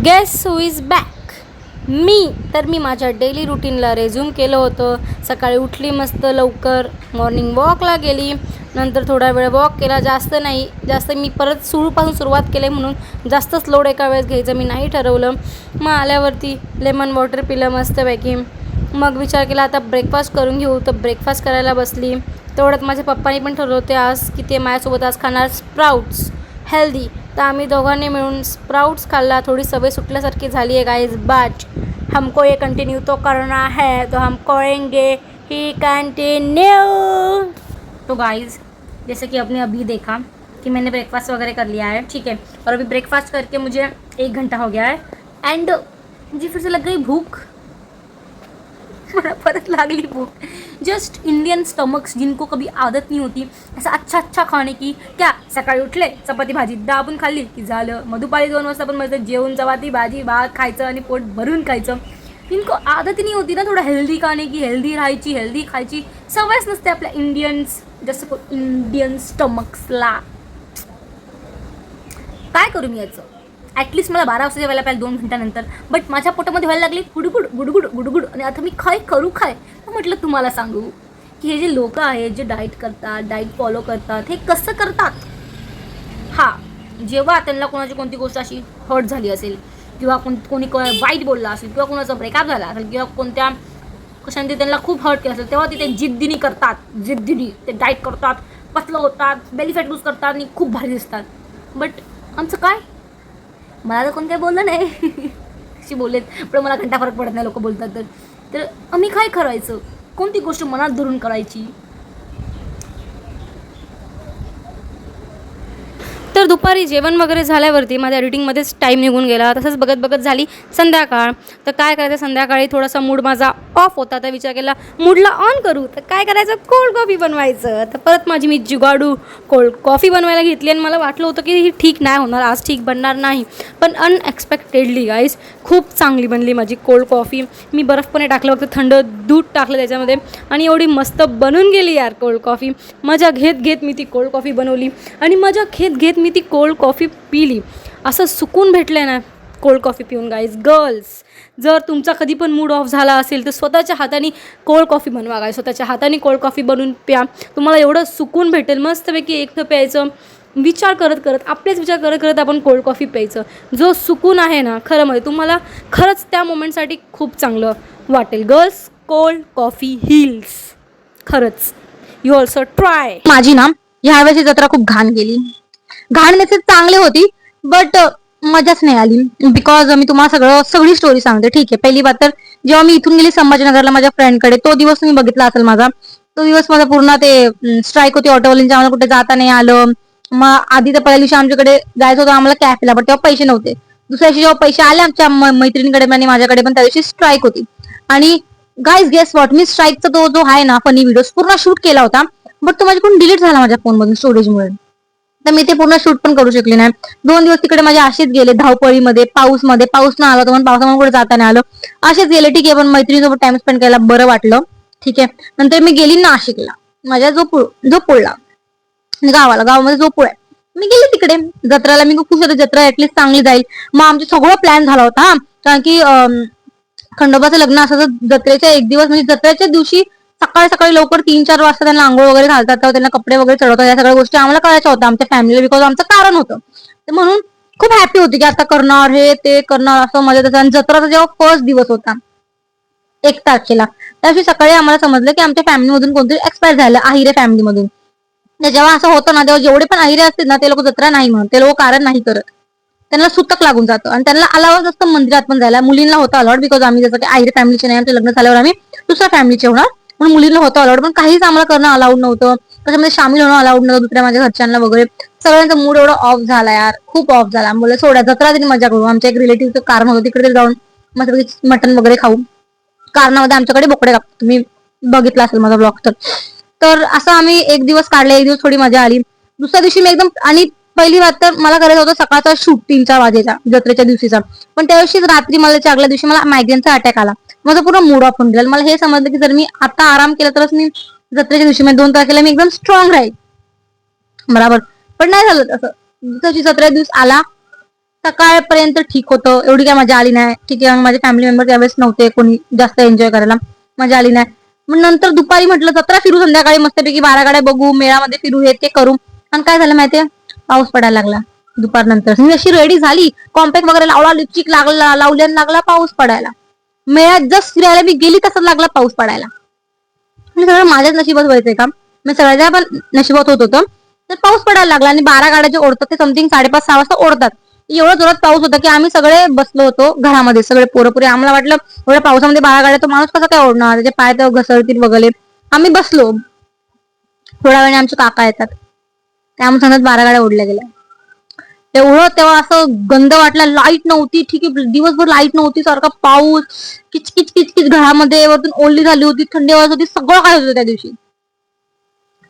Guess who is back. मी माझ्या daily रुटीनला resume केलं होतं. सकाळी उठली मस्त लवकर, मॉर्निंग वॉकला गेली, नंतर थोडा वेळ वॉक केला, जास्त मी परत सुरूपासून सुरुवात केली म्हणून जास्तच लोड एका वेळेस घ्यायचं मी नाही ठरवलं. मग आल्यावरती लेमन वॉटर पिलं मस्तपैकी. मग विचार केला आता ब्रेकफास्ट करून घेऊ, तर ब्रेकफास्ट करायला बसली. तेवढ्यात माझ्या पप्पांनी पण ठरवलं होते आज की ते माझ्यासोबत आज खाणार स्प्राउट्स हेल्दी. तर आम्ही दोघांनी मिळून स्प्राउट्स खाल्ला. थोडी सवय सुटल्यासारखी झाली आहे गाइस, बट हमको ये कंटिन्यू तो करना है, तो हम करेंगे ही कंटिन्यू. तो गाइस जैसे कि आपने अभी देखा कि मैंने ब्रेकफास्ट वगैरह कर लिया है, ठीक है. और अभी ब्रेकफास्ट करके मुझे 1 घंटा हो गया है एंड मुझे फिर से लग गई भूख. परत लागली भूख. जस्ट इंडियन स्टमक्स जिनको कभी आदत नहीं होती ऐसा अच्छा खाने की, क्या सकाळी उठले चपाती भाजी दाबून खाल्ली की झालं. मग दुपारी 2 वाजता पण मस्त जेवण चपाती भाजी भात खायचं आणि पोट भरून खायचं. इनको आदत नहीं होती ना थोड़ा हेल्दी खाने की, हेल्दी राहायची, हेल्दी खायची सवयच नसते आपल्या जसं इंडियन स्टमक्सला. काय करू मी याचं. ॲटलिस्ट मला 12 वाजता जेवायला पाहिजे 2 घंट्यानंतर, बट माझ्या पोटामध्ये व्हायला लागली गुडगुड गुडगुड गुडगुड. आणि आता मी काय करू. तर म्हटलं तुम्हाला सांगू की हे जे लोक आहेत जे डाएट करतात, डाएट फॉलो करतात, हे कसं करतात. जेव्हा त्यांना कोणाची कोणती गोष्ट अशी हर्ट झाली असेल किंवा कोणी वाईट बोलला असेल किंवा कोणाचा ब्रेकअप झाला असेल किंवा कोणत्या कशाने त्यांना खूप हर्ट केलं असेल, तेव्हा ते जिद्दीने करतात. ते डाएट करतात, पतलं होतात, बेलिफॅट लूज करतात आणि खूप भारी दिसतात. बट आमचं काय, मला तर कोण काय बोललं नाही. अशी बोललेत पण मला घंटा फरक पडत नाही लोक बोलतात तर आम्ही काय करायचं, कोणती गोष्ट मनात धरून करायची. तर दुपारी जेवण वगैरे झाल्यावरती माझ्या एडिटिंगमध्येच टाईम निघून गेला. तसंच बघत झाली संध्याकाळ. तर काय करायचं, संध्याकाळी थोडासा मूड माझा ऑफ होता. तर विचार केला मूडला ऑन करू, तर काय करायचं, कोल्ड कॉफी बनवायचं. तर परत मी जुगाडू कोल्ड कॉफी बनवायला घेतली आणि मला वाटलं होतं की ही ठीक नाही होणार, आज ठीक बनणार नाही. पण अनएक्सपेक्टेडली गाईस खूप चांगली बनली माझी कोल्ड कॉफी. मी बर्फ पण टाकलं, फक्त थंड दूध टाकलं त्याच्यामध्ये आणि एवढी मस्त बनून गेली यार कोल्ड कॉफी. मजा घेत मी ती कोल्ड कॉफी बनवली आणि मजा घेत मी ती कोल्ड कॉफी पिली. असं सुकून भेटलं ना कोल्ड कॉफी पिऊन गाईज. गर्ल्स, जर तुमचा कधी पण मूड ऑफ झाला असेल तर स्वतःच्या हाताने कोल्ड कॉफी बनवा गाईज. स्वतःच्या हाताने कोल्ड कॉफी बनवून प्या, तुम्हाला एवढं सुकून भेटेल. मस्तपैकी एकटं प्यायचं, विचार करत आपण कोल्ड कॉफी प्यायचं. जो सुकून आहे ना खरं मध्ये तुम्हाला खरंच त्या मोमेंटसाठी खूप चांगलं वाटेल. गर्ल्स, कोल्ड कॉफी हिल्स, खरंच यू ऑल्सो ट्राय. माझी ना ह्यावेळेस जत्रा खूप घाण गेली. घाण नसेल चांगली होती बट मजाच नाही आली. बिकॉज मी तुम्हाला सगळी स्टोरी सांगते, ठीक आहे. पहिली बात तर जेव्हा मी इथून गेली संभाजीनगरला माझ्या फ्रेंडकडे, तो दिवस तुम्ही बघितला असेल माझा. तो दिवस माझा पूर्ण ते स्ट्राईक होती ऑटोवाल्यांची, आम्हाला कुठे जाता नाही आलं. मग आधी तर पहिल्या दिवशी आमच्याकडे जायचं होतं आम्हाला कॅफेला, बट तेव्हा पैसे नव्हते. दुसऱ्या दिवशी जेव्हा पैसे आले आमच्या मैत्रिणीकडे आणि माझ्याकडे पण, त्या दिवशी स्ट्राईक होती. आणि गाईज गेस वॉट, मी स्ट्राईकचा तो जो आहे ना फनी व्हिडिओ पूर्ण शूट केला होता, बट तो माझ्याकडून डिलीट झाला माझ्या फोनमधून स्टोरेजमुळे. तर मी ते पूर्ण शूट पण करू शकले नाही. 2 दिवस तिकडे माझे असेच गेले धावपळीमध्ये, पाऊस न आला तर पावसामुळे कुठे जाता नाही आलं, असेच गेले. ठीक आहे, पण मैत्रिणीसोबत टाइम स्पेंड करायला बरं वाटलं. ठीक आहे. नंतर मी गेली नाशिकला, माझ्या जोपूळला गावामध्ये जोपूळ आहे. मी गेले तिकडे जत्रेला. मी खूप खुश होते, जत्रा ऍटलीस्ट चांगली जाईल. मग आमचा सगळं प्लॅन झाला होता, कारण की खंडोबाचं लग्न असायचं जत्रेच्या 1 दिवस, म्हणजे जत्रेच्या दिवशी सकाळी लवकर 3-4 वाजता त्यांना आंघोळ वगैरे घालतात, त्यांना कपडे वगैरे चढवतात. या सगळ्या गोष्टी आम्हाला करायच्या होत्या आमच्या फॅमिलीला, बिकॉज आमचं कारण होतं. तर म्हणून खूप हॅपी होती की आता करणार, हे ते करणार, असं मजा त्याचा. आणि जत्राचा जेव्हा फर्स्ट दिवस होता 1 तारखेला, त्या दिवशी सकाळी आम्हाला समजलं की आमच्या फॅमिलीमधून कोणतरी एक्सपायर झालं, आहिरे फॅमिलीमधून. जेव्हा असं होतं ना, तेव्हा जेवढे पण आहिरे असतील ना, ते लोक जत्रा नाही म्हणत, ते लोक कारण नाही करत, त्यांना सुतक लागून जातं. आणि त्यांना अलावच असतं मंदिरात पण जायला. मुलींना होतं अलाउड, बिकॉज आम्ही जसं की आहिरे फॅमिलीचे नाही, आमचं लग्न झाल्यावर आम्ही दुसऱ्या फॅमिलीचे होणार, म्हणून मुलींना होतं अलाउड. पण काहीच आम्हाला करणं अलाउड नव्हतं, त्याच्यामध्ये सामील होणं अलाउड नव्हतं दुसऱ्या माझ्या घरच्यांना वगैरे. सगळ्यांचा मूड एवढा ऑफ झाला यार, खूप ऑफ झाला. बोलले सोडा जत्रा तरी मजा करू. आमच्या एक रिलेटिव्हचं कारण होतं, तिकडे जाऊन मस्त मटन वगैरे खाऊ. कारणामध्ये आमच्याकडे बोकडे कापतात, तुम्ही बघितला असेल माझा ब्लॉग. तर असं आम्ही 1 दिवस काढले, 1 दिवस थोडी मजा आली. दुसऱ्या दिवशी मी एकदम, आणि पहिली बात तर मला करायचं होतं सकाळचा शूट 3-4 वाजेचा जत्रेच्या दिवशीचा, पण त्या दिवशीच रात्री मला आगल्या दिवशी मला मायग्रेनचा अटॅक आला. माझा पूर्ण मूड ऑफ होऊन गेला. मला हे समजलं की जर मी आता आराम केला तरच मी जत्रेच्या दिवशी, म्हणजे 2 तारखेला मी एकदम स्ट्रॉंग राहील, बरोबर. पण नाही झालं तसं. दुसऱ्या जत्रेच्या दिवस आला, सकाळपर्यंत ठीक होतं, एवढी काय मजा आली नाही. ठीक आहे, माझे फॅमिली मेंबर त्यावेळेस नव्हते कोणी जास्त एन्जॉय करायला, मजा आली नाही. मग नंतर दुपारी म्हटलं जत्रा फिरू, संध्याकाळी मस्तपैकी 12 गाड्या बघू, मेळामध्ये फिरू, हे ते करू. आणि काय झालं माहितीये, पाऊस पडायला लागला दुपार नंतर. मी अशी रेडी झाली, कॉम्पॅक्ट वगैरे लावला, लिपस्टिक लागला, लावल्यान लागला पाऊस पडायला. मेळ्यात जस्ट फिरायला मी गेली तसंच लागला पाऊस पडायला. म्हणजे सगळं माझ्याच नशिबात व्हायचंय का, मी सगळ्याच्या पण नशिबात होत होतं. तर पाऊस पडायला लागला आणि 12 गाड्या जे ओढतात ते समथिंग 5:30-6 वाजता ओढतात. एवढा जोरात पाऊस होता की आम्ही सगळे बसलो होतो घरामध्ये, सगळे पोरपुरी. आम्हाला वाटलं एवढ्या पावसामध्ये 12 गाड्या तो माणूस कसा काय ओढणार, त्याचे पाय तर घसरतील वगैरे. आम्ही बसलो. थोड्या वेळाने आमचे काका येतात, त्यामुळे सांगत 12 गाड्या ओढल्या गेल्या. एवढं तेव्हा असं गंध वाटला, लाईट नव्हती. ठीक आहे, दिवसभर लाईट नव्हती, सारखा पाऊस, किचकिच किचकिच घरामध्ये, वरतून ओली झाली होती, थंडी वाजत होती, सगळं काय होतं त्या दिवशी.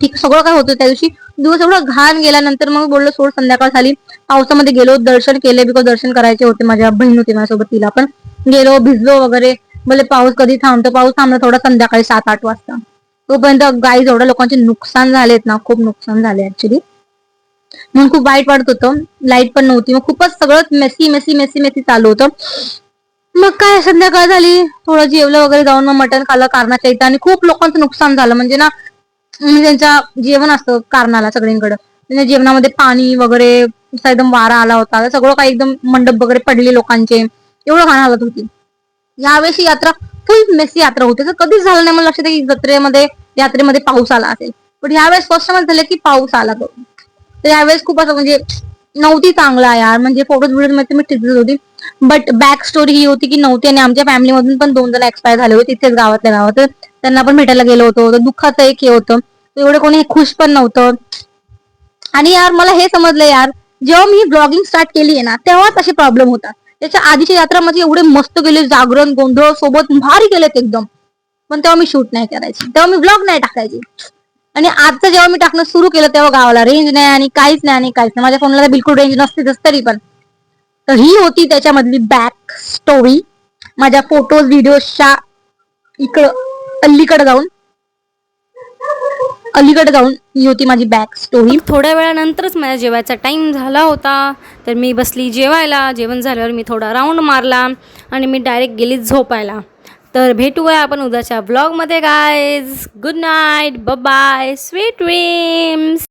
ठीक, सगळं काय होतं त्या दिवशी. दिवस एवढा घाण गेल्यानंतर मग बोललो सोड, संध्याकाळ झाली. पावसामध्ये गेलो, दर्शन केले, बिकॉज दर्शन करायचे होते. माझ्या बहीण होती माझ्यासोबत, तिला पण गेलो, भिजलो वगैरे. बोले पाऊस कधी थांबतो, पाऊस थांबला थोडा संध्याकाळी 7-8 वाजता. तोपर्यंत गाईज एवढ्या लोकांचे नुकसान झालेत ना, खूप नुकसान झाले ऍक्च्युली. म्हणून खूप वाईट वाटत होतं. लाईट पण नव्हती, मग खूपच सगळं मेसी मेसी मेसी मेसी चालू होतं. मग काय संध्याकाळ झाली, थोडं जेवलं वगैरे, जाऊन मग मटण खाल्लं कारणाच्या इथं. आणि खूप लोकांचं नुकसान झालं, म्हणजे ना, त्यांच्या जेवण असतं कारणाला सगळीकडं, त्यांच्या जेवणामध्ये पाणी वगैरे, एकदम वारा आला होता, सगळं काही एकदम मंडप वगैरे पडले लोकांचे, एवढं घाण हालत होती. यावेळी यात्रा फुल मेसी यात्रा होती. तर कधीच झालं नाही मला लक्षात की यात्रेमध्ये पाऊस आला असेल. पण यावेळेस फर्स्ट टाइम झालं की पाऊस आला तो. तर यावेळेस खूप असं म्हणजे नव्हती चांगला यार, म्हणजे फोटोज व्हिडिओ मध्ये मी ठीक होती. बट बॅक स्टोरी ही होती की नव्हती. आणि आमच्या फॅमिली मधून पण 2 जण एक्सपायर झाले होते तिथेच गावातल्या गावात. त्यांना पण भेटायला गेलो होतो. तर दुःखाचं एक हे होतं, एवढं कोणी खुश पण नव्हतं. आणि यार मला हे समजलं यार, जेव्हा मी ब्लॉगिंग स्टार्ट केली आहे ना, तेव्हाच असे प्रॉब्लेम होतात. त्याच्या आधीच्या यात्रा माझे एवढे मस्त गेले, जागरण गोंधळ सोबत भारी गेलेत एकदम. पण तेव्हा मी शूट नाही करायची, तेव्हा मी ब्लॉग नाही टाकायची. आणि आजचं जेव्हा मी टाकणं सुरू केलं तेव्हा गावाला रेंज नाही आणि काहीच नाही आणि काहीच नाही. माझ्या फोनला बिलकुल रेंज नसतेच तरी पण. तर ही होती त्याच्यामधली बॅक स्टोरी. माझ्या फोटोज व्हिडिओच्या अलीकडे जाऊन ही होती माझी बॅक स्टोरी. थोड्या वेळानंतरच माझ्या जेवायचा टाईम झाला होता. तर मी बसली जेवायला. जेवण झाल्यावर मी थोडा राऊंड मारला आणि मी डायरेक्ट गेली झोपायला. तर भेटूया आपण उद्याच्या ब्लॉगमध्ये guys. Good night, bye bye, sweet dreams.